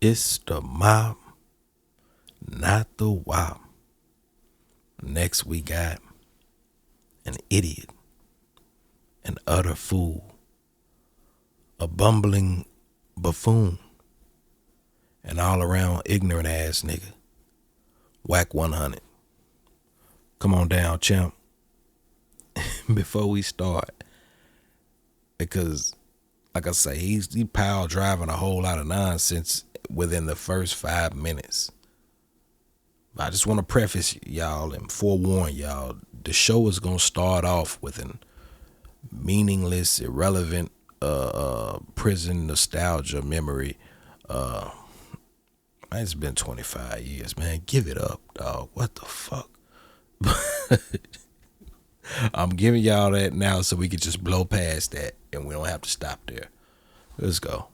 It's the mob, not the wop. Next we got an idiot, an utter fool, a bumbling buffoon, an all around ignorant ass nigga. Wack 100. Come on down, champ. Before we start, because like I say, he pile driving a whole lot of nonsense within the first 5 minutes. I just want to preface y'all and forewarn y'all, the show is going to start off with an meaningless, irrelevant prison nostalgia memory. It's been 25 years, man. Give it up, dog. What the fuck? I'm giving y'all that now so we can just blow past that and we don't have to stop there. Let's go.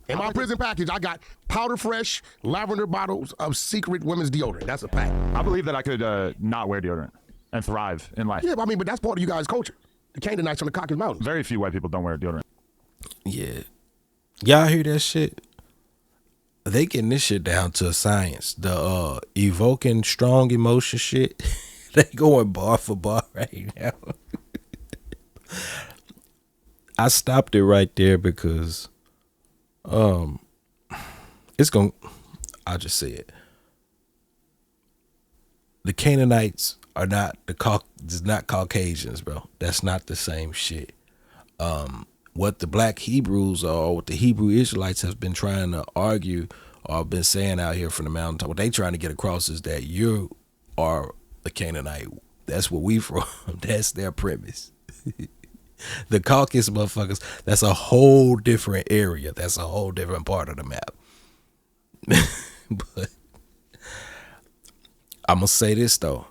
In my prison package, I got powder fresh lavender bottles of secret women's deodorant. That's a fact. I believe that I could not wear deodorant and thrive in life. Yeah, but that's part of you guys' culture. The Canaanites on the Caucasus Mountains. Very few white people don't wear deodorant. Yeah. Y'all hear that shit? They getting this shit down to a science. The evoking strong emotion shit. They going bar for bar right now. I stopped it right there because it's going to, I'll just say it. The Canaanites are not not Caucasians, bro. That's not the same shit. What the black Hebrews or what the Hebrew Israelites have been trying to argue or been saying out here from the mountaintop, what they trying to get across is that you are a Canaanite. That's where we from. That's their premise. The Caucasus motherfuckers, that's a whole different area. That's a whole different part of the map. But I'm going to say this, though.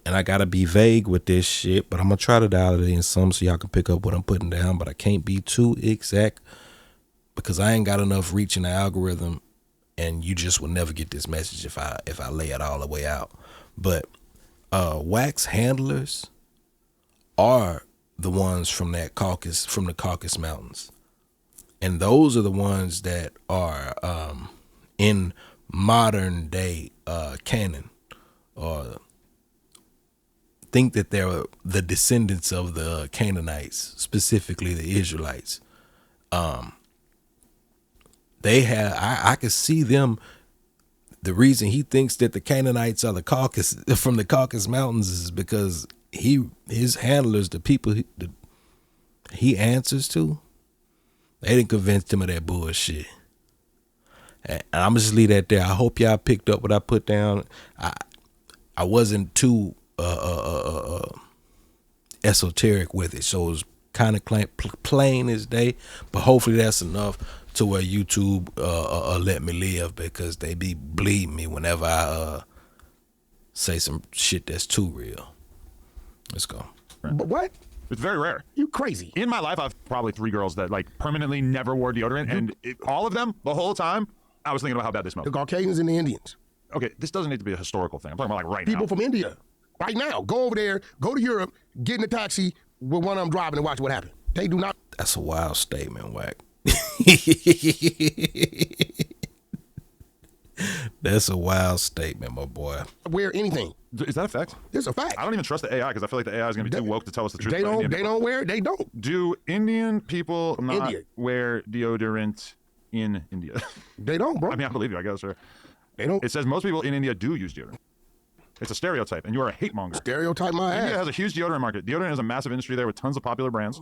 And I got to be vague with this shit, but I'm going to try to dial it in some so y'all can pick up what I'm putting down. But I can't be too exact because I ain't got enough reach in the algorithm, and you just will never get this message if I lay it all the way out. But Wack's handlers are the ones from the Caucasus Mountains. And those are the ones that are in modern day canon, or think that they're the descendants of the Canaanites, specifically the Israelites. They have, I could see them. The reason he thinks that the Canaanites are the Caucasus from the Caucasus Mountains is because his handlers, the people he answers to, they didn't convince him of that bullshit. And I'm gonna just leave that there. I hope y'all picked up what I put down. I wasn't too esoteric with it, so it was kind of plain as day. But hopefully that's enough to where YouTube let me live, because they be bleeding me whenever I say some shit that's too real. Let's go. But what? It's very rare. You crazy. In my life, I've probably 3 girls that like permanently never wore deodorant, and all of them, the whole time, I was thinking about how bad they smell. The Caucasians and the Indians. Okay, this doesn't need to be a historical thing. I'm talking about like right People now. from India. Right now. Go over there, go to Europe, get in a taxi with one of them driving and watch what happened. They do not. That's a wild statement, Wack. That's a wild statement, my boy. Wear anything. Is that a fact? It's a fact. I don't even trust the AI because I feel like the AI is going to be too woke to tell us the truth. They don't wear it. They don't. Do Indian people not India. wear deodorant in India? They don't, bro. I mean, I believe you, I guess, sir. They don't. It says most people in India do use deodorant. It's a stereotype, and you are a hate monger. Stereotype my India ass. has a huge deodorant market. Deodorant is a massive industry there with tons of popular brands.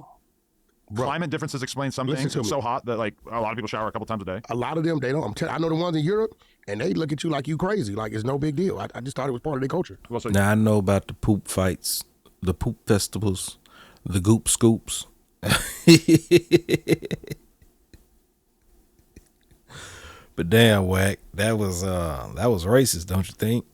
Bro, Climate differences explain some listen things. to It's me. so hot that like a lot of people shower a couple times a day. a lot of them, they don't. I know the ones in Europe, and they look at you like you crazy. Like it's no big deal. I just thought it was part of their culture. Well, so Now I know about the poop fights, the poop festivals, the goop scoops. But damn, Wack, that was racist, don't you think?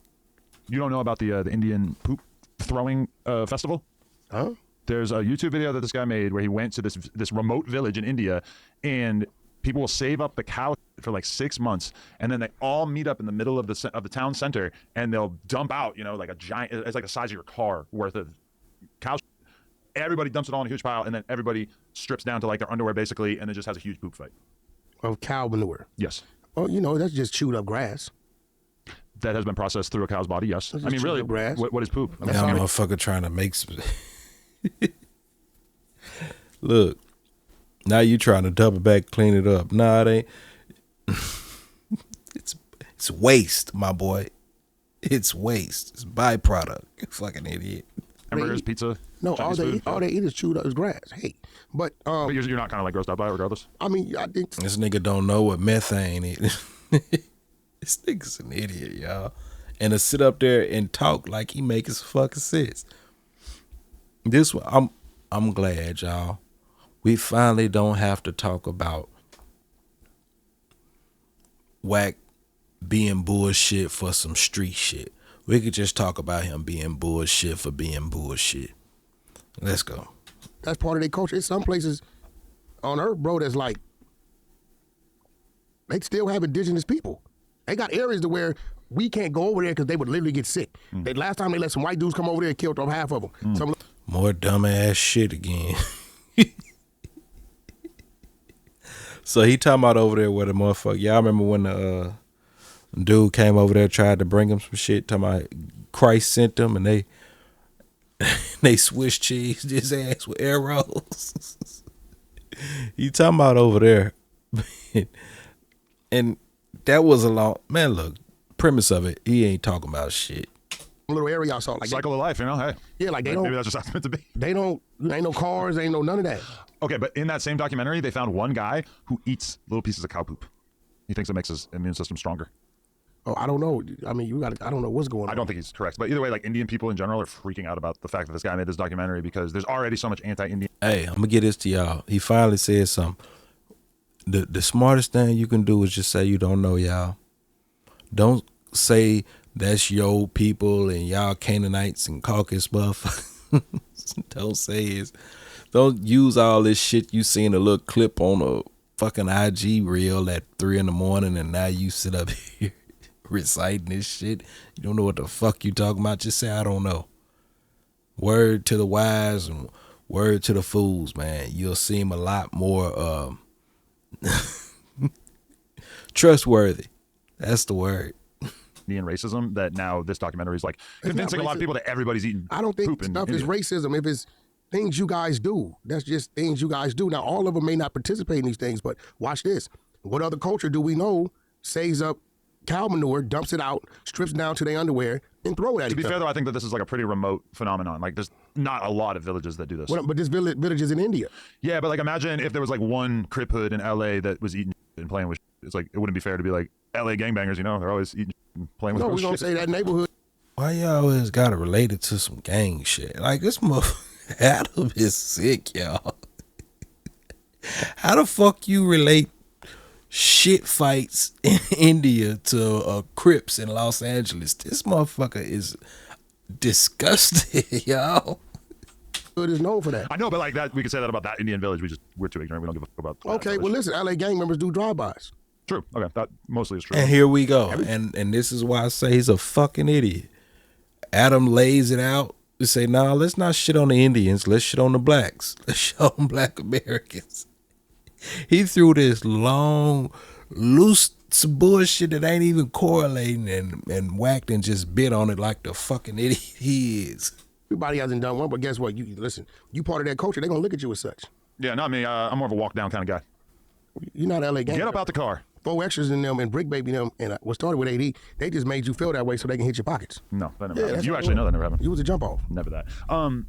you don't know about the Indian poop throwing festival? Huh? There's a YouTube video that this guy made where he went to this remote village in India, and people will save up the cow for like 6 months, and then they all meet up in the middle of the town center, and they'll dump out, like a giant, it's like the size of your car worth of cow. Everybody dumps it all in a huge pile, and then everybody strips down to like their underwear basically, and it just has a huge poop fight. of cow manure. Yes. Well, you know, that's just chewed up grass. That has been processed through a cow's body, yes. That's I mean, just really, chewed up grass. what is poop? I mean, That sorry. motherfucker trying to make some. Look, now you trying to double back, clean it up. Nah, it ain't. It's waste, my boy. It's waste. It's byproduct. You fucking idiot. hamburgers, pizza. No, all Chinese they food. eat is chewed up is grass. Hey, but But you're not kind of like grossed out by it, regardless. I mean, I think This nigga don't know what methane is. This nigga's an idiot, y'all. And to sit up there and talk like he making some fucking sense. This one, I'm glad, y'all. We finally don't have to talk about Wack being bullshit for some street shit. We could just talk about him being bullshit for being bullshit. Let's go. that's part of their culture. It's some places on earth, bro, that's like they still have indigenous people. They got areas to where we can't go over there because they would literally get sick. They, last time they let some white dudes come over there and killed off half of them. Some, More dumbass shit again. So he talking about over there where the motherfucker. Y'all remember when the dude came over there, tried to bring him some shit, talking about Christ sent them and they Swiss cheese his ass with arrows. He talking about over there. And that was a long, man, look, premise of it, he ain't talking about shit. little area I saw, like Cycle of life, you know. Hey, yeah, like they maybe don't, that's just how it's meant to be. they don't, ain't no cars, ain't no none of that. Okay, but in that same documentary, they found one guy who eats little pieces of cow poop. He thinks it makes his immune system stronger. Oh, I don't know. I mean, you got, I don't know what's going on. I don't think he's correct, but either way, like Indian people in general are freaking out about the fact that this guy made this documentary because there's already so much anti-Indian. Hey, I'm gonna get this to y'all. He finally said something. The smartest thing you can do is just say you don't know, y'all. Don't say that's your people and y'all Canaanites and Caucasians motherfuckers. Don't say it. Don't use all this shit you seen a little clip on a fucking IG reel at 3 a.m. and now you sit up here reciting this shit. You don't know what the fuck you talking about. Just say I don't know. Word to the wise and word to the fools, man. You'll seem a lot more trustworthy. That's the word. Indian racism that now this documentary is like convincing a lot of people that everybody's eating. I don't think poop in stuff is India. racism. If it's things you guys do, that's just things you guys do. Now, all of them may not participate in these things, but watch this. What other culture do we know saves up cow manure, dumps it out, strips down to their underwear, and throw it at To be each fair, other? though, I think that this is like a pretty remote phenomenon. Like, there's not a lot of villages that do this. But this village is in India. Yeah, but like, imagine if there was like one Crip hood in LA that was eating and playing with. It's like it wouldn't be fair to be like LA gangbangers. You know, they're always eating and playing with. No, gross we're going to shit. say that neighborhood. Why y'all always gotta relate it to some gang shit? Like this motherfucker Adam is sick, y'all. How the fuck you relate shit fights in India to Crips in Los Angeles? This motherfucker is disgusting, y'all. Hood is known for that. I know, but like that, we could say that about that Indian village. We're too ignorant. We don't give a fuck about. that Okay, well, village. listen, LA gang members do drive-bys. True. Okay, that mostly is true. And here we go. And this is why I say he's a fucking idiot. Adam lays it out to say, nah, let's not shit on the Indians. Let's shit on the blacks. Let's shit on black Americans. He threw this long, loose bullshit that ain't even correlating and whacked and just bit on it like the fucking idiot he is. Everybody hasn't done one, but guess what? You listen, you part of that culture, they're going to look at you as such. Yeah, not me. I'm more of a walk down kind of guy. You're not LA gang. Get up out the car. 4 extras in them and Brick Baby them and what started with AD, they just made you feel that way so they can hit your pockets. No, that never Yeah, happened. that's You what actually know that never happened. You was a jump off. Never that.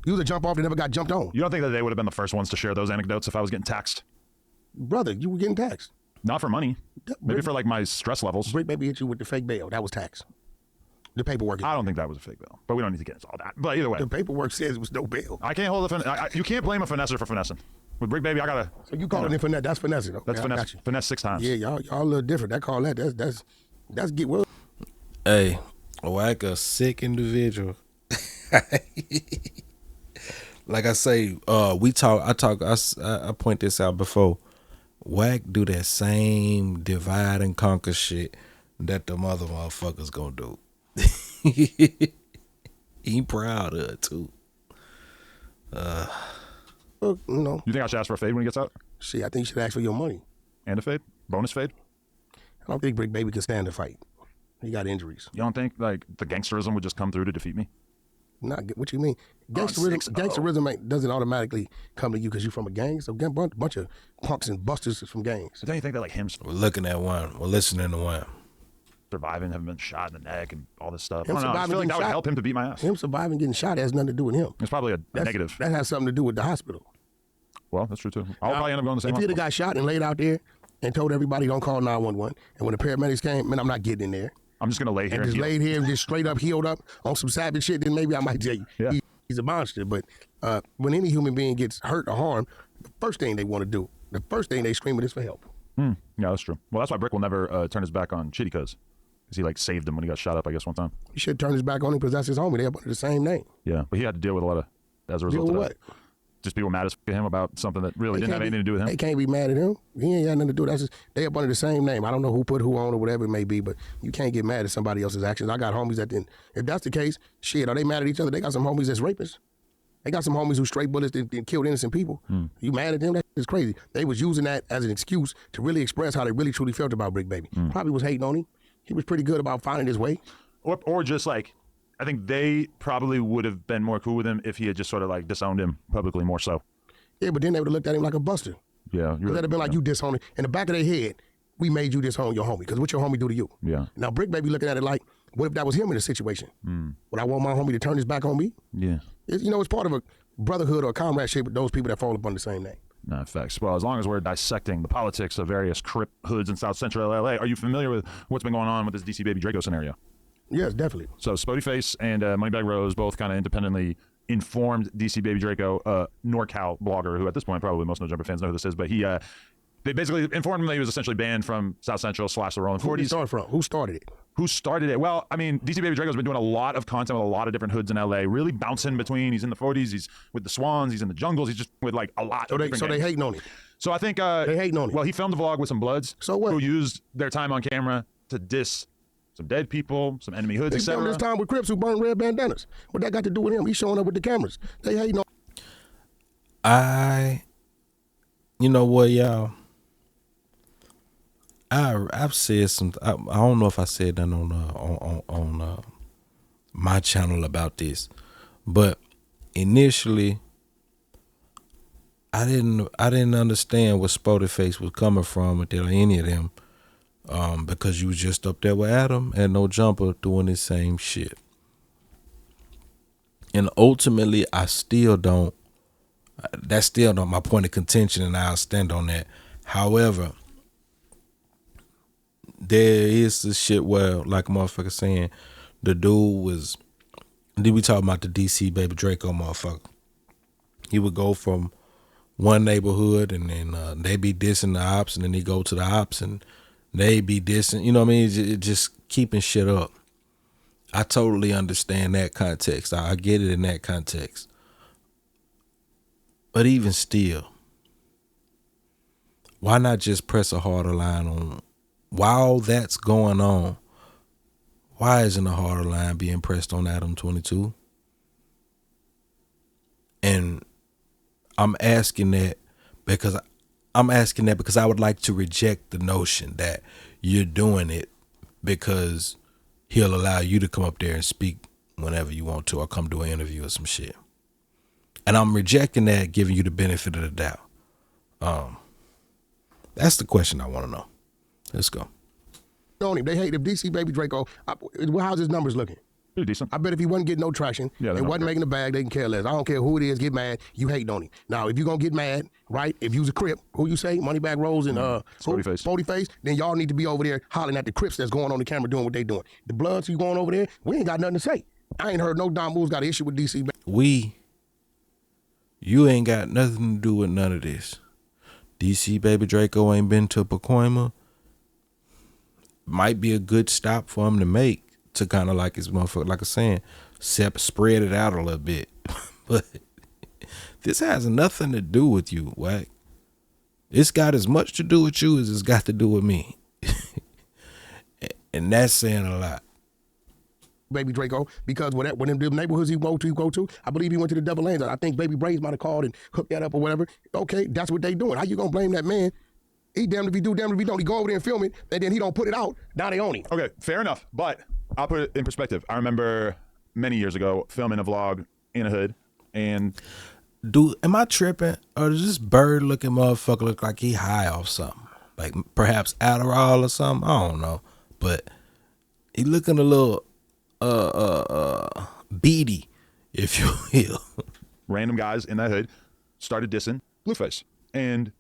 You was a jump off that never got jumped on. You don't think that they would have been the first ones to share those anecdotes if I was getting taxed? Brother, you were getting taxed. Not for money. Maybe Brick- for like my stress levels. Brick Baby hit you with the fake bail. That was tax. The paperwork. I don't think that was a fake bill, but we don't need to get into all that. But either way, The paperwork says it was no bail. I can't hold you can't blame a finesser for finessing. With Brick Baby, I gotta. So you call it in finesse. That's finessing. Okay, That's I finesse. got you. Finesse 6 times. Yeah, y'all a little different. That call that. That's get well. Hey, Wack a sick individual. Like I say, I point this out before. Wack do that same divide and conquer shit that the mother motherfuckers gonna do. He proud of it too. You know, You think I should ask for a fade when he gets out? shit. I think you should ask for your money. And a fade? bonus fade? I don't think Brick Baby can stand a fight. He got injuries. You don't think like the gangsterism would just come through to defeat me? Not what you mean? Gangsterism doesn't automatically come to you because you're from a gang. So a bunch of punks and busters is from gangs. So don't you think that like him We're looking at one. We're listening to one. surviving, having been shot in the neck and all this stuff? Him I don't know. I feel like that would help him to beat my ass. Him surviving getting shot has nothing to do with him. It's probably a negative. That has something to do with the hospital. Well, that's true too. I'll probably end up going to the same If he'd hospital. have got shot and laid out there and told everybody don't call 911, and when the paramedics came, man, I'm not getting in there. I'm just going to lay here And just heal. laid here and just straight up healed up on some savage shit, then maybe I might tell you he's a monster. But when any human being gets hurt or harmed, the first thing they want to do, the first thing they scream at is for help. Yeah, that's true. Well, that's why Brick will never turn his back on Chitty Cuz. Because he like saved him when he got shot up, I guess, one time. He should turn his back on him because that's his homie. They're under the same name. Yeah, but he had to deal with a lot of, as a result Deal of with that. what? Just people mad as f- at him about something that really didn't have anything to do with They him. can't be mad at him. He ain't got nothing to do with that. They up under the same name. I don't know who put who on or whatever it may be, but you can't get mad at somebody else's actions. I got homies that didn't. If that's the case, shit, are they mad at each other? They got some homies that's rapists. They got some homies who straight bullets and killed innocent people. You mad at them? That is crazy. They was using that as an excuse to really express how they really truly felt about Brick Baby. Probably was hating on him. He was pretty good about finding his way. Or just like, I think they probably would have been more cool with him if he had just sort of like disowned him publicly more so. Yeah, but then they would have looked at him like a buster. Yeah. Because they'd have been like, you disown him. In the back of their head, we made you disown your homie. Because what your homie do to you? Yeah. Now, Brick Baby looking at it like, what if that was him in the situation? Would I want my homie to turn his back on me? Yeah. It's part of a brotherhood or a comradeship with those people that fall upon the same name. No, facts. Well, as long as we're dissecting the politics of various Crip hoods in South Central LA, are you familiar with what's been going on with this DC Baby Draco scenario? Yes, definitely. So Spody Face and Moneybag Rose both kind of independently informed DC Baby Draco, NorCal blogger, who at this point probably most No Jumper fans know who this is, but they basically informed him that he was essentially banned from South Central / the Rolling 40s. Who did it start from? Who started it? Who started it? Well, I mean, DC Baby Draco's been doing a lot of content with a lot of different hoods in LA, really bouncing between. He's in the 40s, he's with the Swans, he's in the jungles, he's just with like a lot of different So they gangs. hating on him. So I think They hating on him. well, he filmed a vlog with some Bloods So what? who used their time on camera to diss some dead people, some enemy hoods, They filmed etc. this time with Crips who burned red bandanas. What that got to do with him? He's showing up with the cameras. They hating on You know what, y'all? I've said some. I don't know if I said that on my channel about this, but initially, I didn't understand where Spody Face was coming from until any of them, because you was just up there with Adam and No Jumper doing the same shit, and ultimately, I still don't. That's still not my point of contention, and I'll stand on that. However, there is this shit where, like a motherfucker saying, the dude was, then we talking about the DC Baby Draco motherfucker. He would go from one neighborhood and then they be dissing the ops, and then he go to the ops and they be dissing, you know what I mean? It just keeping shit up. I totally understand that context. I get it in that context. But even still, why not just press a harder line on, while that's going on, why isn't a harder line being pressed on Adam 22? And I'm asking that because I would like to reject the notion that you're doing it because he'll allow you to come up there and speak whenever you want to, or come do an interview or some shit. And I'm rejecting that, giving you the benefit of the doubt. That's the question I want to know. Let's go. him. They hate if DC Baby Draco. How's his numbers looking? Pretty decent. I bet if he wasn't getting no traction, Yeah, they're and not wasn't great. making a bag, they can care less. I don't care who it is, get mad, you hating on him. Now, if you're going to get mad, right, if you's a Crip, who you say, Moneybag Rose and Spody Face. Spody Face, then y'all need to be over there hollering at the Crips that's going on the camera doing what they doing. The Bloods who going over there, we ain't got nothing to say. I ain't heard no Don Moves got an issue with DC Baby. You ain't got nothing to do with none of this. DC Baby Draco ain't been to Pacoima. Might be a good stop for him to make to kind of like his motherfucker, like I was saying, spread it out a little bit. But this has nothing to do with you, Wack. It's got as much to do with you as it's got to do with me. And that's saying a lot. Baby Draco, because when them neighborhoods he go to, I believe he went to the Double Lanes. I think Baby Braves might have called and hooked that up or whatever. Okay, that's what they doing. How you gonna blame that man He damned if he do, damned if he don't. He go over there and film it, and then he don't put it out. Now they own him. Okay, fair enough. But I'll put it in perspective. I remember many years ago filming a vlog in a hood, and am I tripping? Or does this bird looking motherfucker look like he high off something? Like perhaps Adderall or something? I don't know. But he looking a little beady, if you will. random guys in that hood started dissing Blueface and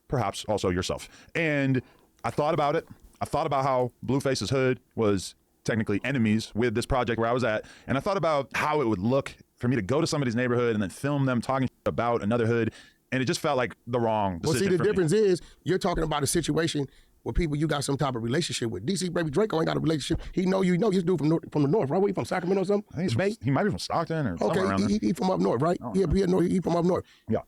perhaps also yourself. And I thought about it. I thought about how Blueface's hood was technically enemies with this project where I was at. And I thought about how it would look for me to go to somebody's neighborhood and then film them talking about another hood. And it just felt like the wrong decision. Well, see, the difference is you're talking about a situation where people you got some type of relationship with. DC Baby Draco ain't got a relationship. He know you know. He's dude from the north, right? Where you from, Sacramento or something? I think he might be from Stockton or somewhere around there. He from up north, right? He from up north. Yeah.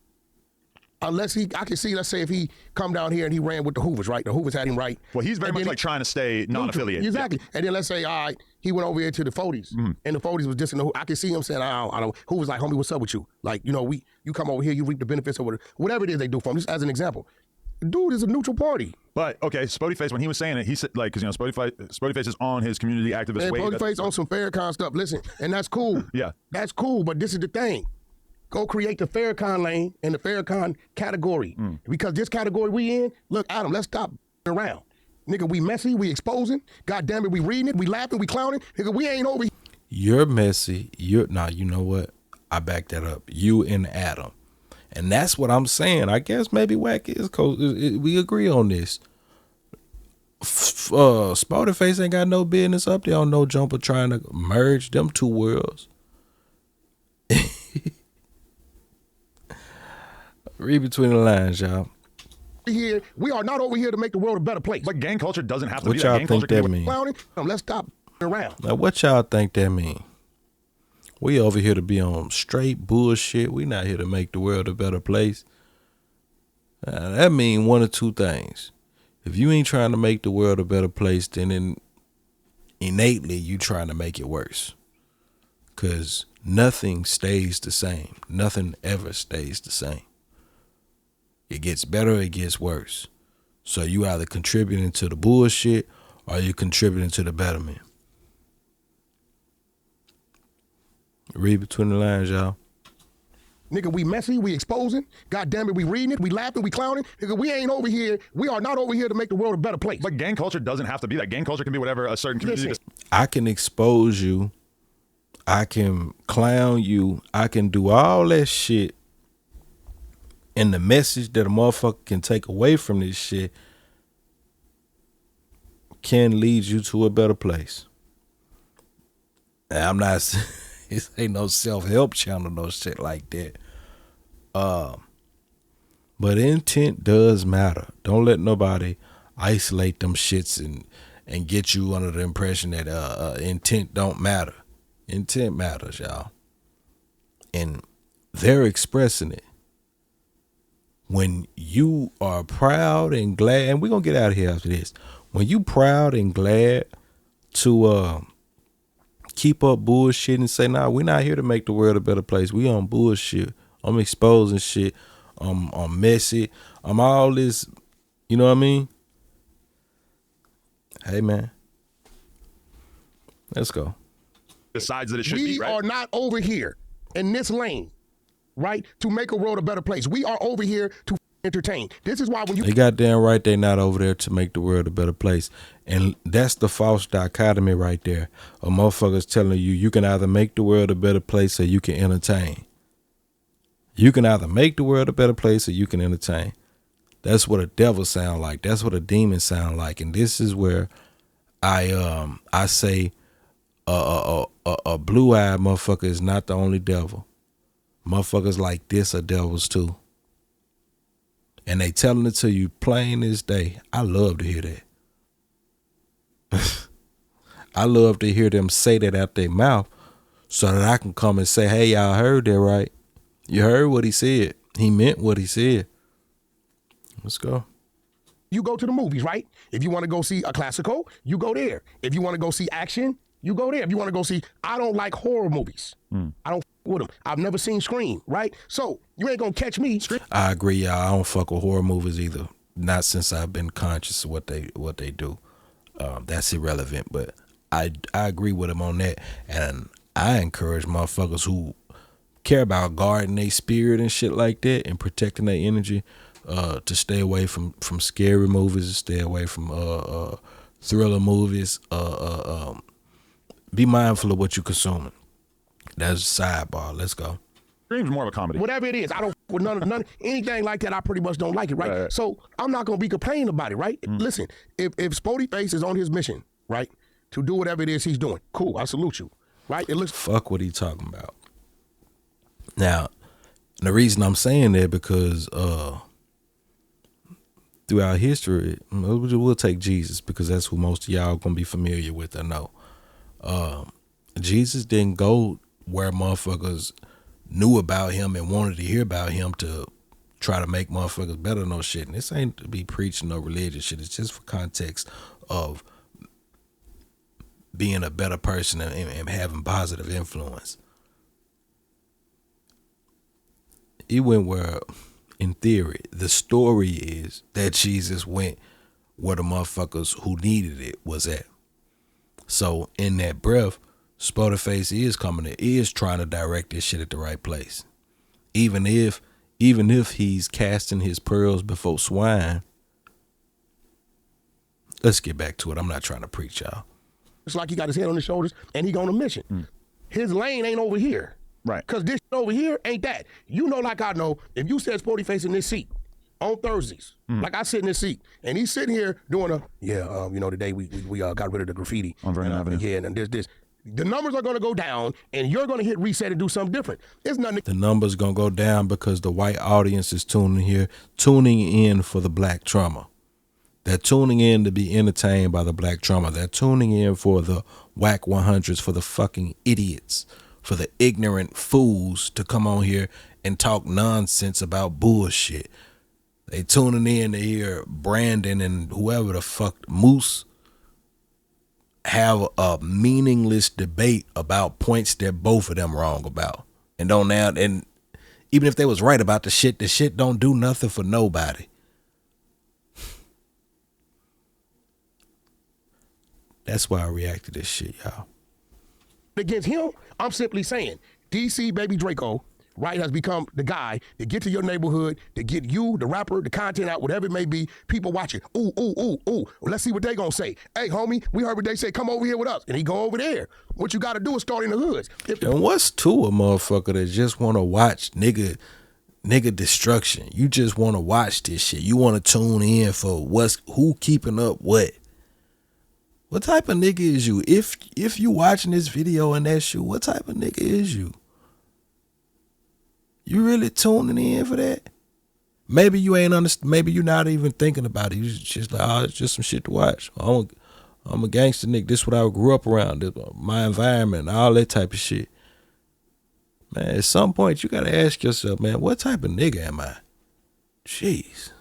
Unless I can see, let's say if he come down here and he ran with the Hoovers, right? The Hoovers had him right. Well, he's very much like trying to stay non-affiliated. Exactly. Yeah. And then let's say, all right, he went over here to the 40s, and the 40s was just in the, I can see him saying, I don't, who was like, homie, what's up with you? Like, you know, you come over here, you reap the benefits of whatever it is they do for him, just as an example. Dude is a neutral party. But, okay, Spodyface, when he was saying it, he said, like, because, you know, Spodyface is on his community activist way. Spodyface on some Farrakhan stuff. Listen, and that's cool. Yeah. That's cool, but this is the thing. Go create the Farrakhan lane and the Farrakhan category. Because this category we in, look, Adam, let's stop around. Nigga, we messy, we exposing. God damn it, we reading it, we laughing, we clowning. Nigga, we ain't over here. You're messy. You know what? I back that up. You and Adam. And that's what I'm saying. I guess maybe Wack is cool. We agree on this. Spodyface ain't got no business up there on No Jumper trying to merge them two worlds. Read between the lines, y'all. Here, we are not over here to make the world a better place. But gang culture doesn't have to be what that. y'all Gang think culture that mean? Let's stop around. Now, what y'all think that mean? We over here to be on straight bullshit. We not here to make the world a better place. That mean one of two things. If you ain't trying to make the world a better place, then innately you trying to make it worse. Because nothing stays the same. Nothing ever stays the same. It gets better, it gets worse. So you either contributing to the bullshit or you contributing to the betterment. Read between the lines, y'all. Nigga, we messy, we exposing. God damn it, we reading it, we laughing, we clowning. Nigga, we ain't over here. We are not over here to make the world a better place. But gang culture doesn't have to be that. Gang culture can be whatever a certain community is. I can expose you. I can clown you. I can do all that shit. And the message that a motherfucker can take away from this shit can lead you to a better place. And I'm not, this ain't no self-help channel, no shit like that. But intent does matter. Don't let nobody isolate them shits and get you under the impression that intent don't matter. Intent matters, y'all. And they're expressing it. When you are proud and glad, and we're going to get out of here after this. When you proud and glad to keep up bullshit and say, nah, we're not here to make the world a better place. We on bullshit. I'm exposing shit. I'm messy. I'm all this, you know what I mean? Hey, man. Let's go. Decides that it should be, right? We are not over here in this lane, right, to make a world a better place. We are over here to entertain. This is why when you... They goddamn right they not over there to make the world a better place. And that's the false dichotomy right there. A motherfucker's telling you can either make the world a better place or you can entertain. You can either make the world a better place or you can entertain. That's what a devil sound like. That's what a demon sound like. And this is where I say a blue-eyed motherfucker is not the only devil. Motherfuckers like this are devils too. And they telling it to you plain as day. I love to hear that. I love to hear them say that out their mouth so that I can come and say, hey, y'all heard that right? You heard what he said. He meant what he said. Let's go. You go to the movies, right? If you want to go see a classical, you go there. If you want to go see action, you go there. If you want to go see, I don't like horror movies. I don't with them. I've never seen Scream, right? So you ain't gonna catch me. I agree, y'all. I don't fuck with horror movies either. not since I've been conscious of what they do. That's irrelevant, but I agree with him on that, and I encourage motherfuckers who care about guarding their spirit and shit like that and protecting their energy to stay away from scary movies, stay away from thriller movies. Be mindful of what you're consuming. That's a sidebar. Let's go. Scream's more of a comedy. Whatever it is, I don't with none anything like that. I pretty much don't like it, right? So I'm not gonna be complaining about it, right? Listen, if Spody Face is on his mission, right, to do whatever it is he's doing, cool. I salute you, right? It looks fuck what he talking about. Now, the reason I'm saying that because throughout history, we'll take Jesus because that's who most of y'all gonna be familiar with. I know. Jesus didn't go where motherfuckers knew about him and wanted to hear about him to try to make motherfuckers better. No shit. And this ain't to be preaching no religious shit. It's just for context of being a better person and having positive influence. He went where, in theory, the story is that Jesus went where the motherfuckers who needed it was at. So in that breath, Spotify is trying to direct this shit at the right place. Even if he's casting his pearls before swine. Let's get back to it. I'm not trying to preach, y'all. It's like he got his head on his shoulders and he on a mission. His lane ain't over here. Right. Because this over here ain't that. You know, like I know, if you said Spody Face in this seat on Thursdays, like I sit in this seat, and he's sitting here doing today we got rid of the graffiti. On Vernon Avenue. Yeah, and there's this. The numbers are going to go down, and you're going to hit reset and do something different. There's nothing. The numbers going to go down because the white audience is tuning in for the black trauma. They're tuning in to be entertained by the black trauma. They're tuning in for the Wack 100s, for the fucking idiots, for the ignorant fools to come on here and talk nonsense about bullshit. They tuning in to hear Brandon and whoever the fuck, Moose, have a meaningless debate about points that both of them wrong about. And even if they was right about the shit don't do nothing for nobody. That's why I react to this shit, y'all. Against him, I'm simply saying, DC Baby Draco, right, has become the guy to get to your neighborhood, to get you, the rapper, the content out, whatever it may be, people watching. Ooh. Well, let's see what they gonna say. Hey, homie, we heard what they say, come over here with us. And he go over there. What you gotta do is start in the hoods. And what's to a motherfucker that just wanna watch nigga destruction? You just wanna watch this shit. You wanna tune in for who keeping up what? What type of nigga is you? If you watching this video and that's you, what type of nigga is you? You really tuning in for that? Maybe you ain't maybe you're not even thinking about it. You just like, it's just some shit to watch. I'm a gangster nigga. This is what I grew up around. This, my environment, all that type of shit. Man, at some point you gotta ask yourself, man, what type of nigga am I? Jeez.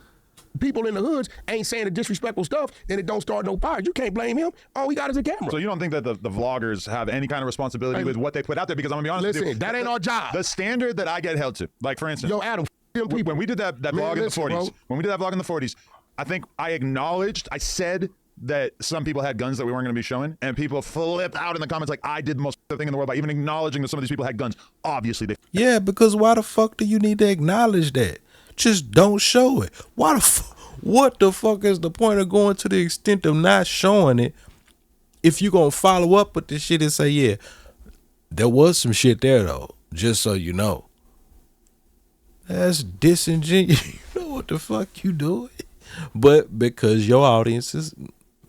People in the hoods ain't saying the disrespectful stuff, then it don't start no fires. You can't blame him. All we got is a camera. So you don't think that the vloggers have any kind of responsibility with what they put out there? Because I'm gonna be honest with you, that ain't our job. The standard that I get held to, like for instance, Yo, Adam, when we did that vlog in the 40s, I said that some people had guns that we weren't going to be showing, and people flipped out in the comments like I did the most thing in the world by even acknowledging that some of these people had guns. Obviously, they. Yeah, because why the fuck do you need to acknowledge that? Just don't show it. What the fuck is the point of going to the extent of not showing it if you gonna follow up with this shit and say, yeah, there was some shit there though, just so you know. That's disingenuous. You know what the fuck you doing? But because your audience is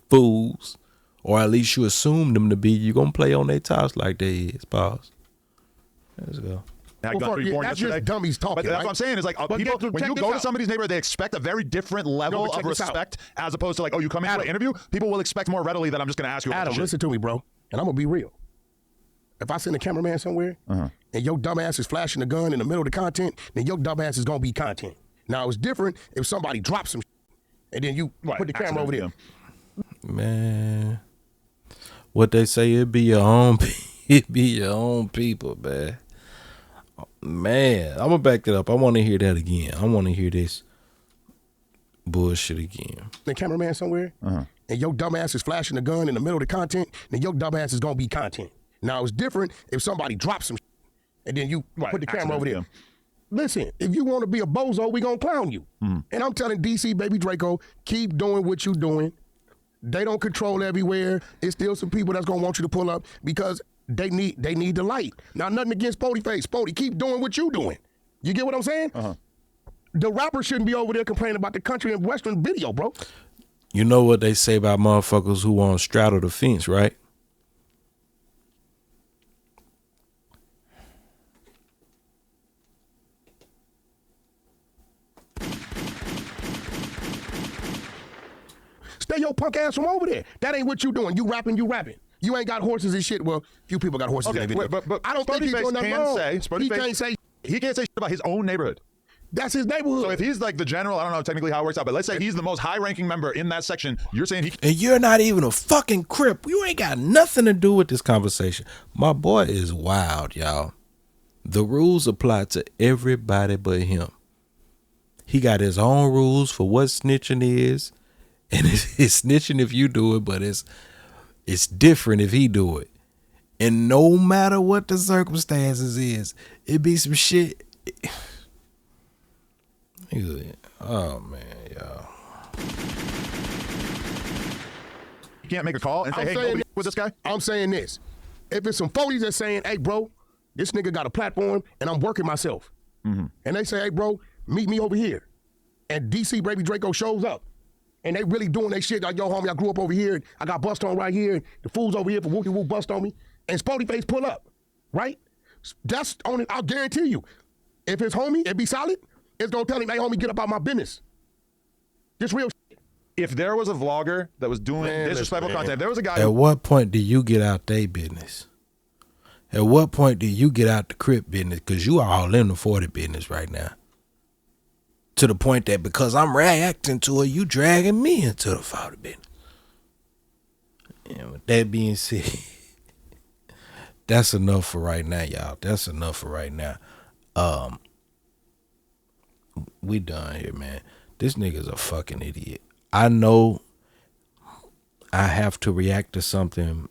fools, or at least you assume them to be, you gonna play on their tops like they is. Pause. Let's go. That's just dummies talking. But that's what I'm saying is like people, when you go to somebody's neighborhood, they expect a very different level of respect as opposed to like, oh, you come in for an interview. People will expect more readily that I'm just going to ask you. Adam, listen to me, bro, and I'm gonna be real. If I send a cameraman somewhere and your dumbass is flashing a gun in the middle of the content, then your dumbass is gonna be content. Now it's different if somebody drops some and then you put the camera over there. Man, what they say, it be your own people, man. Man, I'm gonna back it up. I want to hear that again. I want to hear this. bullshit again. The cameraman somewhere, and your dumb ass is flashing the gun in the middle of the content, then your dumb ass is gonna be content. Now it's different if somebody drops some and then you put the camera over there. Yeah. Listen, if you want to be a bozo, we gonna clown you. And I'm telling DC Baby Draco, keep doing what you doing. They don't control everywhere. It's still some people that's gonna want you to pull up because they need the light. Now nothing against Spody Face. Spody, keep doing what you doing. You get what I'm saying? The rapper shouldn't be over there complaining about the country and western video, bro. You know what they say about motherfuckers who want to straddle the fence, right? Stay your punk ass from over there. That ain't what you doing. You rapping. You ain't got horses and shit. Well, few people got horses in their video. But I don't think he's doing nothing wrong. He can't say shit about his own neighborhood. that's his neighborhood. So if he's like the general, I don't know technically how it works out, but let's say he's the most high-ranking member in that section, you're saying he... And you're not even a fucking Crip. You ain't got nothing to do with this conversation. My boy is wild, y'all. The rules apply to everybody but him. He got his own rules for what snitching is, and it's snitching if you do it, but it's different if he do it. And no matter what the circumstances is, it be some shit. Oh man, y'all. You can't make a call and say, hey, go with this guy? I'm saying this. If it's some 40s that's saying, hey, bro, this nigga got a platform and I'm working myself. Mm-hmm. And they say, hey, bro, meet me over here. And DC Baby Draco shows up. And they really doing their shit. Like, yo, homie, I grew up over here. I got bust on right here. The fool's over here for whoopie whoop bust on me. And Spody Face pull up, right? That's on it. I'll guarantee you. If it's homie, it be solid, it's gonna tell him, hey, homie, get up out my business. This real shit. If there was a vlogger that was doing disrespectful content, if there was a guy... At what point do you get out their business? At what point do you get out the Crip business? Because you are all in the 40 business right now. To the point that because I'm reacting to it, you dragging me into the 40 business. And with that being said, that's enough for right now, y'all. That's enough for right now. We done here, man. This nigga's a fucking idiot. I know I have to react to something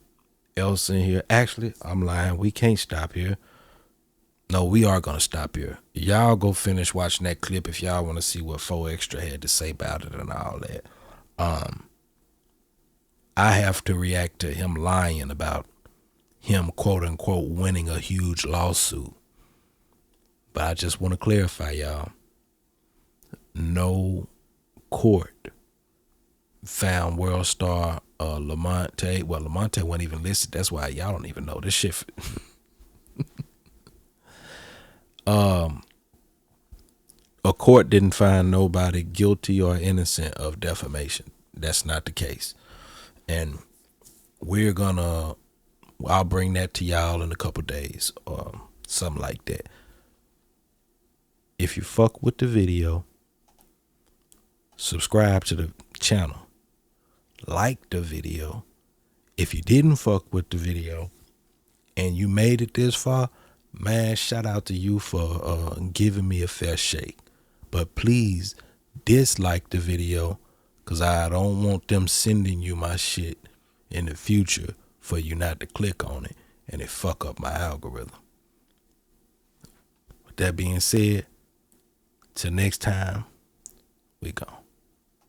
else in here. Actually, I'm lying. We can't stop here. No, we are going to stop here. Y'all go finish watching that clip if y'all want to see what 4 Extra had to say about it and all that. I have to react to him lying about him, quote unquote, winning a huge lawsuit. But I just want to clarify, y'all. No court found World Star Lamonte. Well, Lamonte wasn't even listed. That's why y'all don't even know this shit. A court didn't find nobody guilty or innocent of defamation. That's not the case. And I'll bring that to y'all in a couple days or something like that. If you fuck with the video, subscribe to the channel, like the video. If you didn't fuck with the video and you made it this far, man, shout out to you for giving me a fair shake. But please dislike the video, because I don't want them sending you my shit in the future for you not to click on it and it fuck up my algorithm. With that being said, till next time, we gone.